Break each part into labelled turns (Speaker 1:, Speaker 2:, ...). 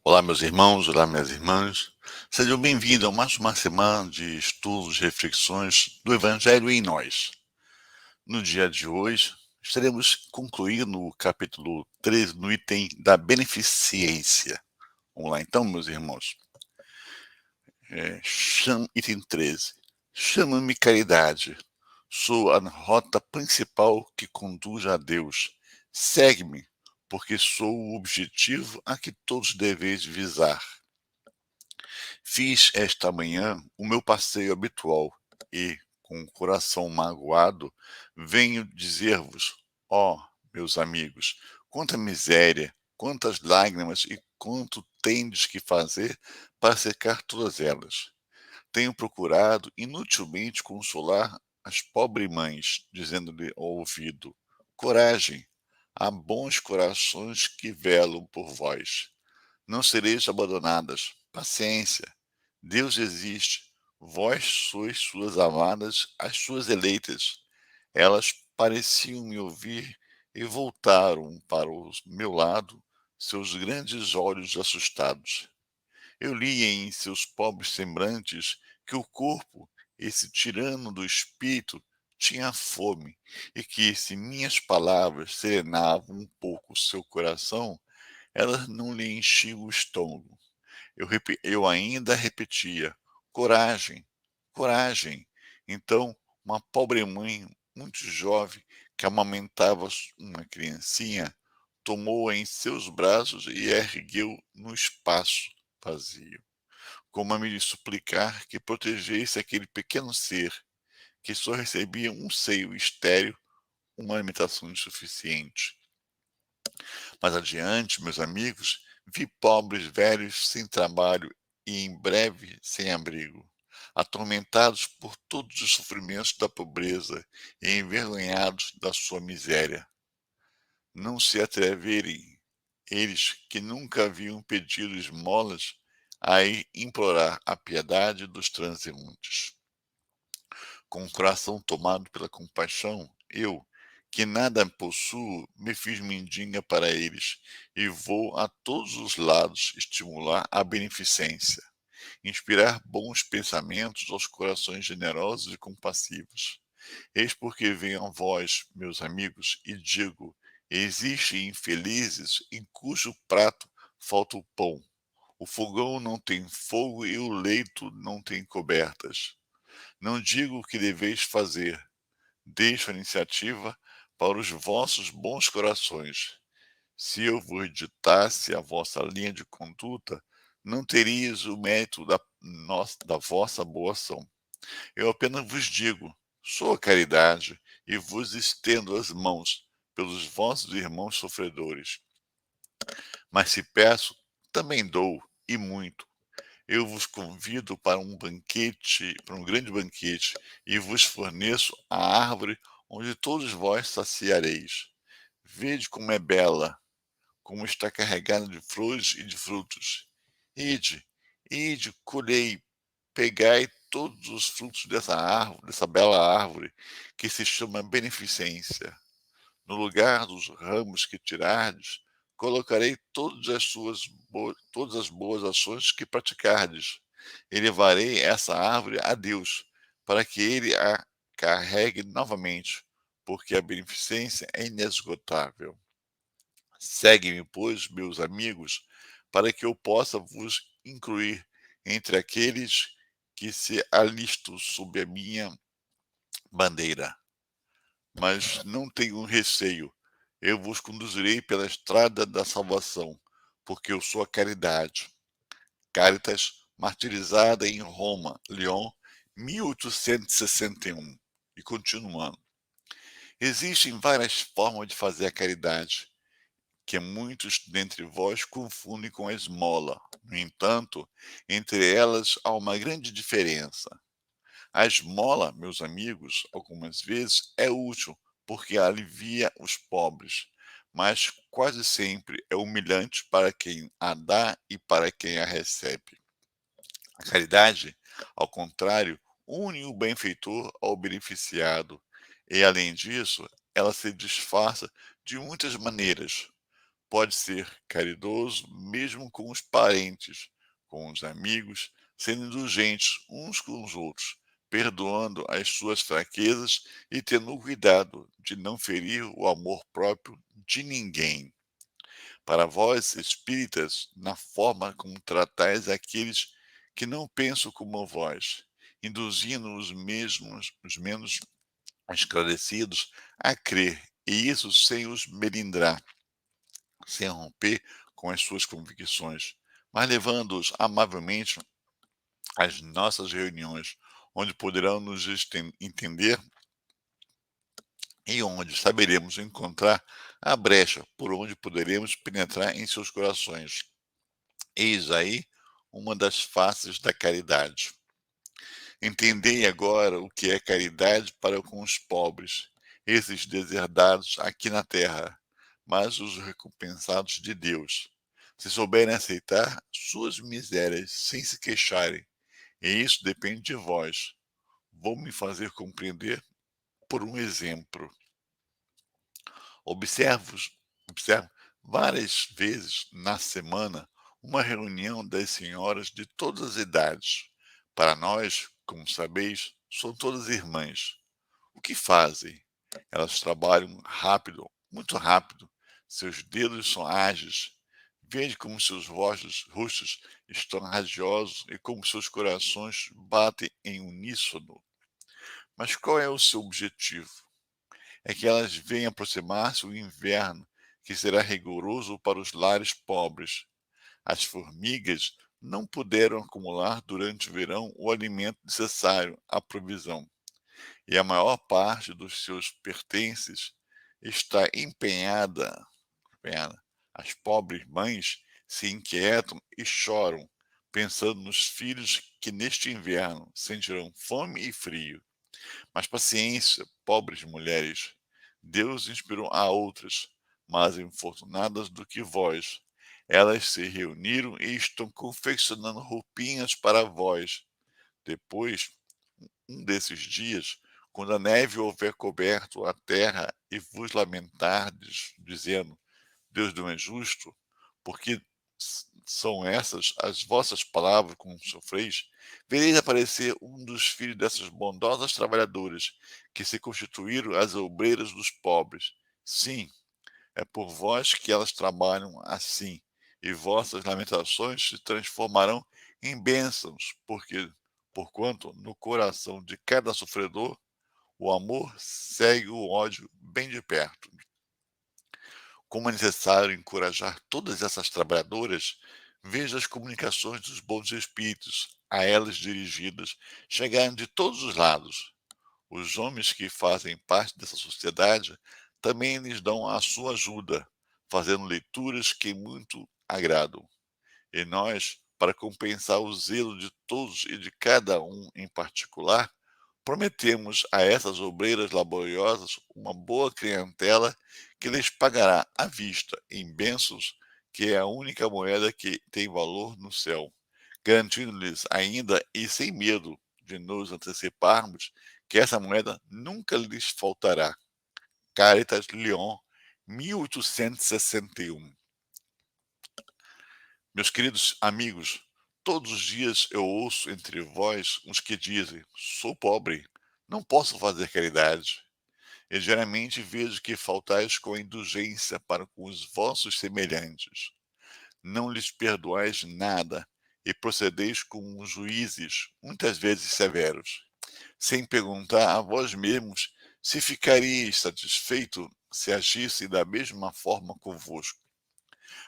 Speaker 1: Olá, meus irmãos, olá, minhas irmãs. Sejam bem-vindos a mais uma semana de estudos e reflexões do Evangelho em Nós. No dia de hoje, estaremos concluindo o capítulo 13 no item da beneficência. Vamos lá, então, meus irmãos. Item 13. Chama-me caridade. Sou a rota principal que conduz a Deus. Segue-me, porque sou o objetivo a que todos deveis visar. Fiz esta manhã o meu passeio habitual e, com o coração magoado, venho dizer-vos, ó, meus amigos, quanta miséria, quantas lágrimas e quanto tendes que fazer para secar todas elas. Tenho procurado inutilmente consolar as pobres mães, dizendo-lhe ao ouvido: coragem, há bons corações que velam por vós. Não sereis abandonadas. Paciência. Deus existe. Vós sois suas amadas, as suas eleitas. Elas pareciam me ouvir e voltaram para o meu lado seus grandes olhos assustados. Eu li em seus pobres semblantes que o corpo, esse tirano do espírito, tinha fome e que, se minhas palavras serenavam um pouco o seu coração, elas não lhe enchiam o estômago. Eu ainda repetia: coragem, coragem. Então, uma pobre mãe, muito jovem, que amamentava uma criancinha, tomou-a em seus braços e a ergueu no espaço vazio, como a me suplicar que protegesse aquele pequeno ser, que só recebia um seio estéril, uma alimentação insuficiente. Mais adiante, meus amigos, vi pobres velhos sem trabalho e em breve sem abrigo, atormentados por todos os sofrimentos da pobreza e envergonhados da sua miséria. Não se atreverem, eles que nunca haviam pedido esmolas, a ir implorar a piedade dos transeuntes. Com o coração tomado pela compaixão, eu, que nada possuo, me fiz mendiga para eles e vou a todos os lados estimular a beneficência, inspirar bons pensamentos aos corações generosos e compassivos. Eis porque venho a vós, meus amigos, e digo: existem infelizes em cujo prato falta o pão. O fogão não tem fogo e o leito não tem cobertas. Não digo o que deveis fazer, deixo a iniciativa para os vossos bons corações. Se eu vos ditasse a vossa linha de conduta, não teríeis o mérito da vossa boa ação. Eu apenas vos digo, sou a caridade, e vos estendo as mãos pelos vossos irmãos sofredores. Mas se peço, também dou, e muito. Eu vos convido para um banquete, para um grande banquete, e vos forneço a árvore onde todos vós saciareis. Vede como é bela, como está carregada de flores e de frutos. Ide, ide, colhei, pegai todos os frutos dessa árvore, dessa bela árvore, que se chama beneficência. No lugar dos ramos que tirardes, colocarei todas as boas ações que praticardes, e levarei essa árvore a Deus, para que ele a carregue novamente, porque a beneficência é inesgotável. Segue-me, pois, meus amigos, para que eu possa vos incluir entre aqueles que se alistam sob a minha bandeira. Mas não tenham receio, eu vos conduzirei pela estrada da salvação, porque eu sou a caridade. Caritas, martirizada em Roma, Lyon, 1861. E continuando. Existem várias formas de fazer a caridade, que muitos dentre vós confundem com a esmola. No entanto, entre elas há uma grande diferença. A esmola, meus amigos, algumas vezes é útil, porque alivia os pobres, mas quase sempre é humilhante para quem a dá e para quem a recebe. A caridade, ao contrário, une o benfeitor ao beneficiado, e além disso, ela se disfarça de muitas maneiras. pode ser caridoso mesmo com os parentes, com os amigos, sendo indulgentes uns com os outros, perdoando as suas fraquezas e tendo cuidado de não ferir o amor próprio de ninguém. Para vós, espíritas, na forma como tratais aqueles que não pensam como vós, induzindo os menos esclarecidos a crer, e isso sem os melindrar, sem romper com as suas convicções, mas levando-os amavelmente às nossas reuniões, onde poderão nos entender e onde saberemos encontrar a brecha por onde poderemos penetrar em seus corações. Eis aí uma das faces da caridade. Entendei agora o que é caridade para com os pobres, esses deserdados aqui na terra, mas os recompensados de Deus, se souberem aceitar suas misérias sem se queixarem. E isso depende de vós. Vou me fazer compreender por um exemplo. Observo várias vezes na semana uma reunião das senhoras de todas as idades. Para nós, como sabeis, são todas irmãs. O que fazem? Elas trabalham rápido, muito rápido. Seus dedos são ágeis. Veja como seus rostos estão radiosos e como seus corações batem em uníssono. Mas qual é o seu objetivo? É que elas veem aproximar-se o inverno, que será rigoroso para os lares pobres. As formigas não puderam acumular durante o verão o alimento necessário à provisão, e a maior parte dos seus pertences está empenhada. As pobres mães se inquietam e choram, pensando nos filhos que neste inverno sentirão fome e frio. Mas paciência, pobres mulheres, Deus inspirou a outras, mais infortunadas do que vós. Elas se reuniram e estão confeccionando roupinhas para vós. Depois, um desses dias, quando a neve houver coberto a terra e vos lamentardes, dizendo: Deus não é justo, porque são essas as vossas palavras com sofreis, vereis aparecer um dos filhos dessas bondosas trabalhadoras, que se constituíram as obreiras dos pobres. Sim, é por vós que elas trabalham assim, e vossas lamentações se transformarão em bênçãos, porquanto no coração de cada sofredor o amor segue o ódio bem de perto. Como é necessário encorajar todas essas trabalhadoras, veja as comunicações dos bons espíritos, a elas dirigidas, chegarem de todos os lados. Os homens que fazem parte dessa sociedade também lhes dão a sua ajuda, fazendo leituras que muito agradam. E nós, para compensar o zelo de todos e de cada um em particular, prometemos a essas obreiras laboriosas uma boa clientela que lhes pagará à vista em bênçãos, que é a única moeda que tem valor no céu, garantindo-lhes ainda e sem medo de nos anteciparmos que essa moeda nunca lhes faltará. Caritas Lyon, 1861. Meus queridos amigos, todos os dias eu ouço entre vós uns que dizem: sou pobre, não posso fazer caridade. E geralmente vejo que faltais com a indulgência para com os vossos semelhantes. Não lhes perdoais nada e procedeis como juízes, muitas vezes severos, sem perguntar a vós mesmos se ficaríeis satisfeito se agisse da mesma forma convosco.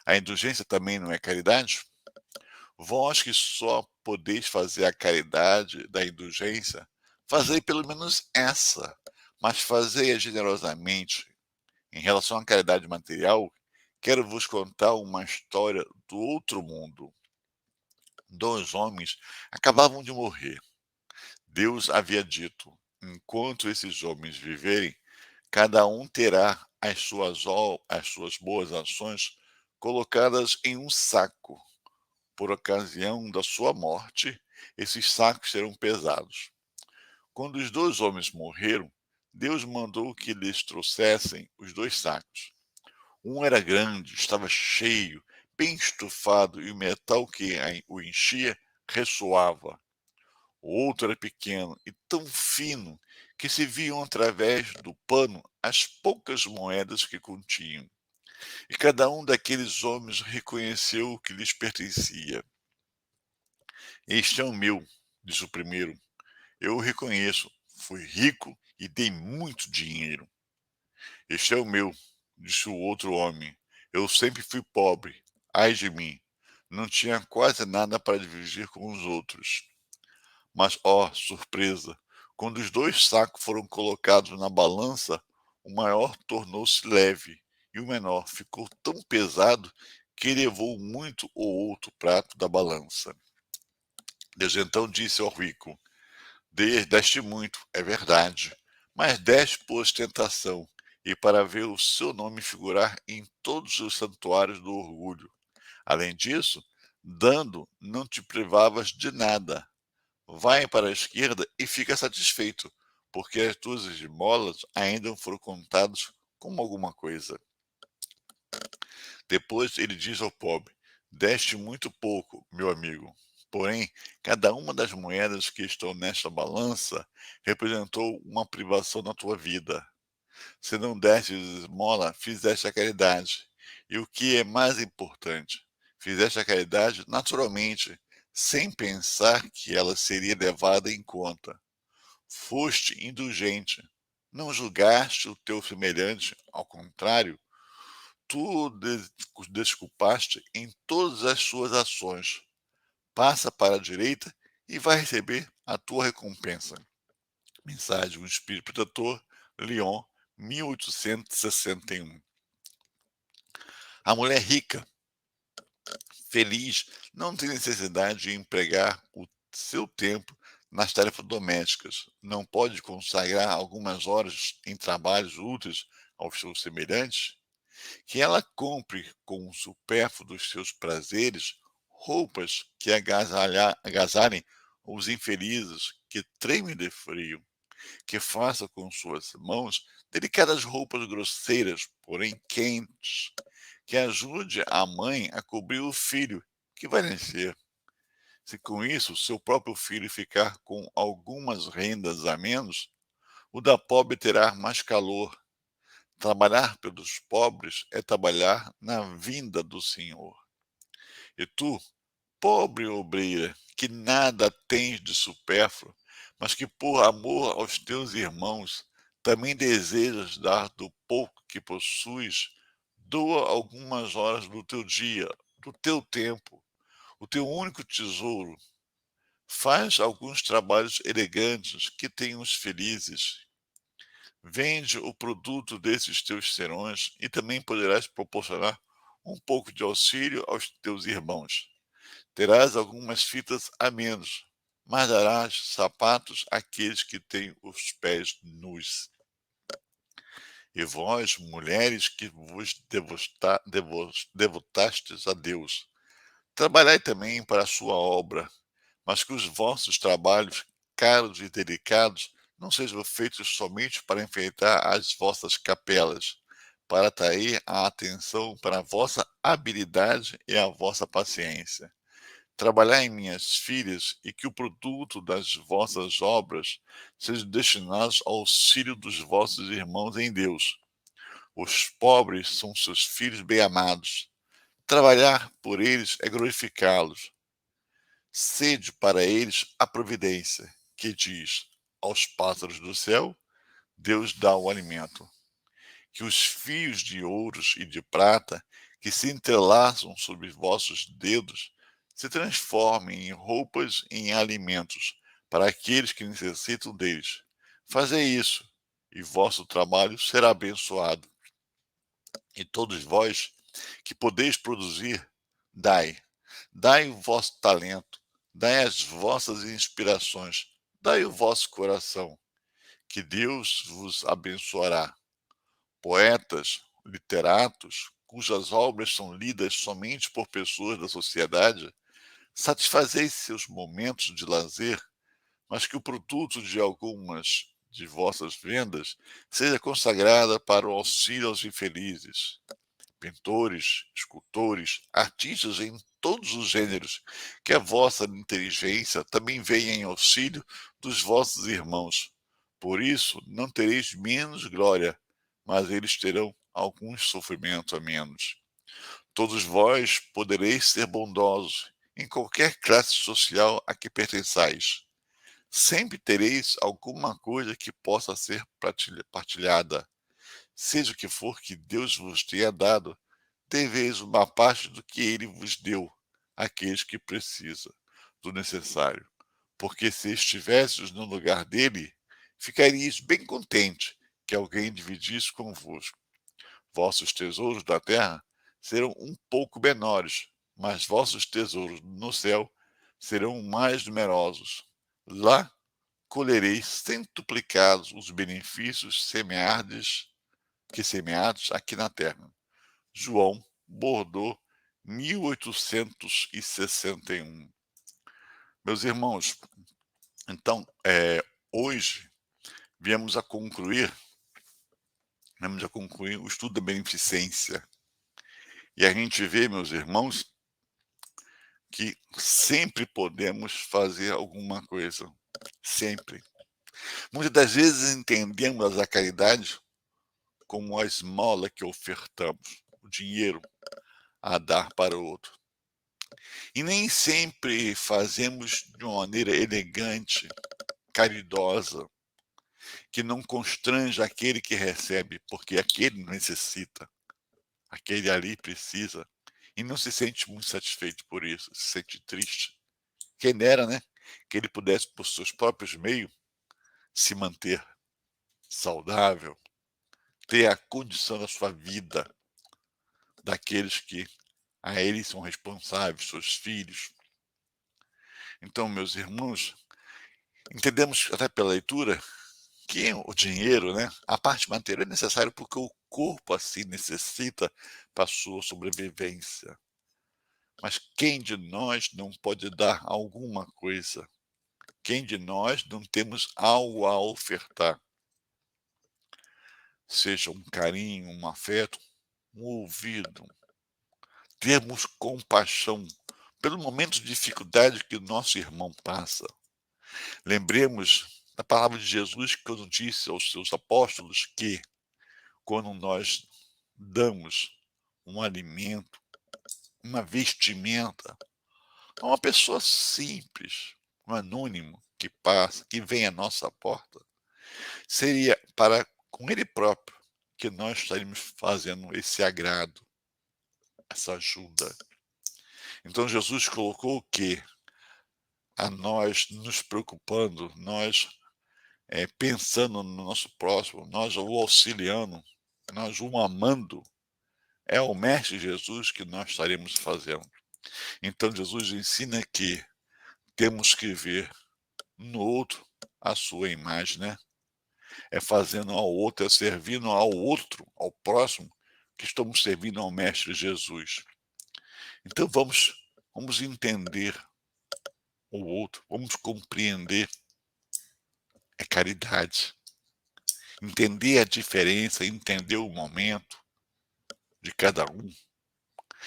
Speaker 1: A indulgência também não é caridade? Vós que só podeis fazer a caridade da indulgência, fazei pelo menos essa, mas fazei-a generosamente. Em relação à caridade material, quero vos contar uma história do outro mundo. Dois homens acabavam de morrer. Deus havia dito: enquanto esses homens viverem, cada um terá as suas boas ações colocadas em um saco. Por ocasião da sua morte, esses sacos serão pesados. Quando os dois homens morreram, Deus mandou que lhes trouxessem os dois sacos. Um era grande, estava cheio, bem estufado, e o metal que o enchia ressoava. O outro era pequeno e tão fino que se viam através do pano as poucas moedas que continham. E cada um daqueles homens reconheceu o que lhes pertencia. Este é o meu, disse o primeiro. Eu o reconheço. Fui rico e dei muito dinheiro. Este é o meu, disse o outro homem. Eu sempre fui pobre. Ai de mim. Não tinha quase nada para dividir com os outros. Mas, ó, surpresa! Quando os dois sacos foram colocados na balança, o maior tornou-se leve e o menor ficou tão pesado que levou muito o outro prato da balança. Deus então disse ao rico: Deste muito, é verdade, mas deste por ostentação e para ver o seu nome figurar em todos os santuários do orgulho. Além disso, dando, não te privavas de nada. Vai para a esquerda e fica satisfeito, porque as tuas esmolas ainda não foram contadas como alguma coisa. Depois ele diz ao pobre: Deste muito pouco, meu amigo. Porém, cada uma das moedas que estão nesta balança representou uma privação na tua vida. Se não deste esmola, fizeste a caridade. E o que é mais importante, fizeste a caridade naturalmente, sem pensar que ela seria levada em conta. Foste indulgente, não julgaste o teu semelhante, ao contrário, tu o desculpaste em todas as suas ações. Passa para a direita e vai receber a tua recompensa. Mensagem do Espírito Protetor, Lyon, 1861. A mulher rica, feliz, não tem necessidade de empregar o seu tempo nas tarefas domésticas. Não pode consagrar algumas horas em trabalhos úteis aos seus semelhantes? Que ela compre com o supérfluo dos seus prazeres roupas que agasalhem os infelizes que tremem de frio, que faça com suas mãos delicadas roupas grosseiras, porém quentes, que ajude a mãe a cobrir o filho que vai nascer. Se com isso seu próprio filho ficar com algumas rendas a menos, o da pobre terá mais calor. Trabalhar pelos pobres é trabalhar na vinda do Senhor. E tu, pobre obreira, que nada tens de supérfluo, mas que por amor aos teus irmãos também desejas dar do pouco que possuis, doa algumas horas do teu dia, do teu tempo, o teu único tesouro. Faz alguns trabalhos elegantes que tenham os felizes. Vende o produto desses teus serões e também poderás proporcionar um pouco de auxílio aos teus irmãos. Terás algumas fitas a menos, mas darás sapatos àqueles que têm os pés nus. E vós, mulheres que vos devotastes a Deus, trabalhai também para a sua obra, mas que os vossos trabalhos, caros e delicados, não sejam feitos somente para enfeitar as vossas capelas, para atrair a atenção para a vossa habilidade e a vossa paciência. Trabalhai, minhas filhas, e que o produto das vossas obras seja destinado ao auxílio dos vossos irmãos em Deus. Os pobres são seus filhos bem-amados. Trabalhar por eles é glorificá-los. Sede para eles a providência, que diz: aos pássaros do céu, Deus dá o alimento. Que os fios de ouros e de prata que se entrelaçam sobre vossos dedos se transformem em roupas e em alimentos para aqueles que necessitam deles. Fazei isso, e vosso trabalho será abençoado. E todos vós que podeis produzir, dai. Dai o vosso talento, dai as vossas inspirações, dai o vosso coração, que Deus vos abençoará. Poetas, literatos, cujas obras são lidas somente por pessoas da sociedade, satisfazei seus momentos de lazer, mas que o produto de algumas de vossas vendas seja consagrada para o auxílio aos infelizes. pintores, escultores, artistas em todos os gêneros, que a vossa inteligência também venha em auxílio dos vossos irmãos. Por isso, não tereis menos glória, mas eles terão alguns sofrimentos a menos. Todos vós podereis ser bondosos em qualquer classe social a que pertençais. Sempre tereis alguma coisa que possa ser partilhada. Seja o que for que Deus vos tenha dado, deveis uma parte do que ele vos deu àqueles que precisam do necessário. Porque se estivesses no lugar dele, ficarias bem contente que alguém dividisse convosco. Vossos tesouros da terra serão um pouco menores, mas vossos tesouros no céu serão mais numerosos. Lá colhereis centuplicados os benefícios semeados aqui na terra. João Bordeaux, 1861. Meus irmãos, então, hoje viemos a concluir o estudo da beneficência. E a gente vê, meus irmãos, que sempre podemos fazer alguma coisa, sempre. Muitas das vezes entendemos a caridade como a esmola que ofertamos, o dinheiro a dar para o outro. E nem sempre fazemos de uma maneira elegante, caridosa, que não constrange aquele que recebe, porque aquele necessita, aquele ali precisa, e não se sente muito satisfeito por isso, se sente triste. Quem dera, né? Que ele pudesse, por seus próprios meios, se manter saudável, ter a condição da sua vida, daqueles que a ele são responsáveis, seus filhos. Então, meus irmãos, entendemos até pela leitura que o dinheiro, né, a parte material é necessário porque o corpo assim necessita para a sua sobrevivência. Mas quem de nós não pode dar alguma coisa? Quem de nós não temos algo a ofertar? Seja um carinho, um afeto, um ouvido. Termos compaixão pelo momento de dificuldade que o nosso irmão passa. Lembremos da palavra de Jesus quando disse aos seus apóstolos que quando nós damos um alimento, uma vestimenta a uma pessoa simples, um anônimo que passa, que vem à nossa porta, seria para com ele próprio que nós estaríamos fazendo esse agrado, essa ajuda. Então Jesus colocou que a nós nos preocupando, nós pensando no nosso próximo, nós o auxiliando, nós o amando, é o Mestre Jesus que nós estaremos fazendo. Então Jesus ensina que temos que ver no outro a sua imagem, né? É fazendo ao outro, é servindo ao outro, ao próximo, que estamos servindo ao Mestre Jesus. Então vamos entender o outro, vamos compreender a caridade, entender a diferença, entender o momento de cada um,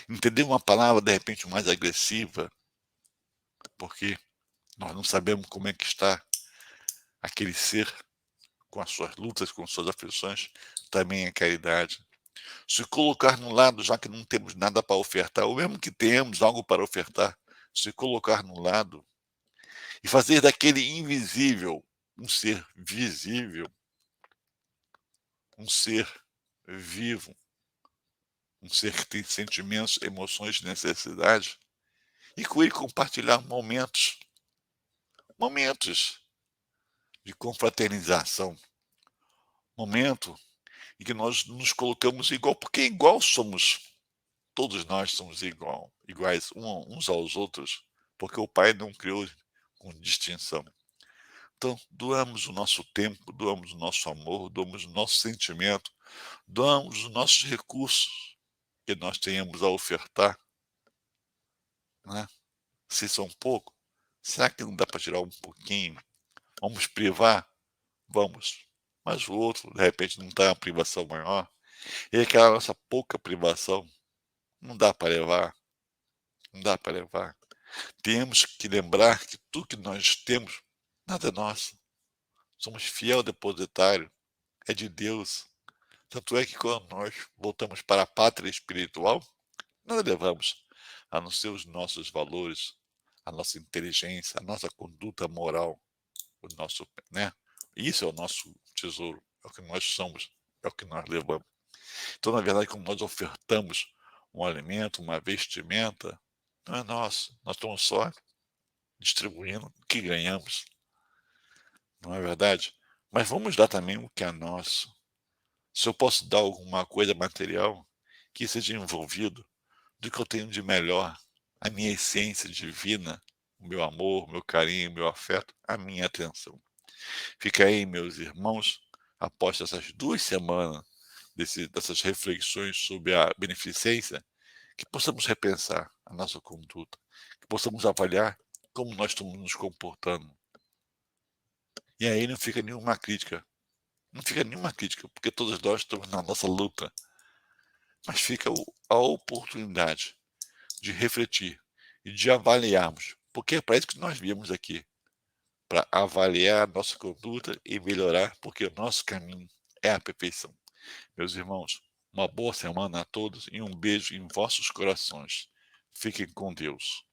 Speaker 1: entender uma palavra de repente mais agressiva, porque nós não sabemos como é que está aquele ser com as suas lutas, com as suas aflições, também é caridade. Se colocar no lado, já que não temos nada para ofertar, ou mesmo que tenhamos algo para ofertar, se colocar no lado e fazer daquele invisível um ser visível, um ser vivo, um ser que tem sentimentos, emoções, necessidades, e com ele compartilhar momentos de confraternização, momento em que nós nos colocamos igual, porque igual somos, todos nós somos iguais uns aos outros, porque o Pai não criou com distinção. Então, doamos o nosso tempo, doamos o nosso amor, doamos o nosso sentimento, doamos os nossos recursos que nós tenhamos a ofertar, né? Se são pouco, será que não dá para tirar um pouquinho? Vamos privar? Vamos. Mas o outro, de repente, não está em uma privação maior. E aquela nossa pouca privação, não dá para levar, não dá para levar. Temos que lembrar que tudo que nós temos, nada é nosso. Somos fiel depositário, é de Deus. Tanto é que quando nós voltamos para a pátria espiritual, nada levamos, a não ser os nossos valores, a nossa inteligência, a nossa conduta moral, o nosso, né? Isso é o nosso tesouro, é o que nós somos, é o que nós levamos. Então, na verdade, quando nós ofertamos um alimento, uma vestimenta, não é nosso, nós estamos só distribuindo o que ganhamos, não é verdade? Mas vamos dar também o que é nosso. Se eu posso dar alguma coisa material, que seja envolvido do que eu tenho de melhor, a minha essência divina, o meu amor, o meu carinho, o meu afeto, a minha atenção. Fica aí, meus irmãos, após essas 2 semanas dessas reflexões sobre a beneficência, que possamos repensar a nossa conduta, que possamos avaliar como nós estamos nos comportando. E aí não fica nenhuma crítica, não fica nenhuma crítica, porque todos nós estamos na nossa luta, mas fica a oportunidade de refletir e de avaliarmos, porque é para isso que nós viemos aqui, para avaliar a nossa conduta e melhorar, porque o nosso caminho é a perfeição. Meus irmãos, uma boa semana a todos e um beijo em vossos corações. Fiquem com Deus.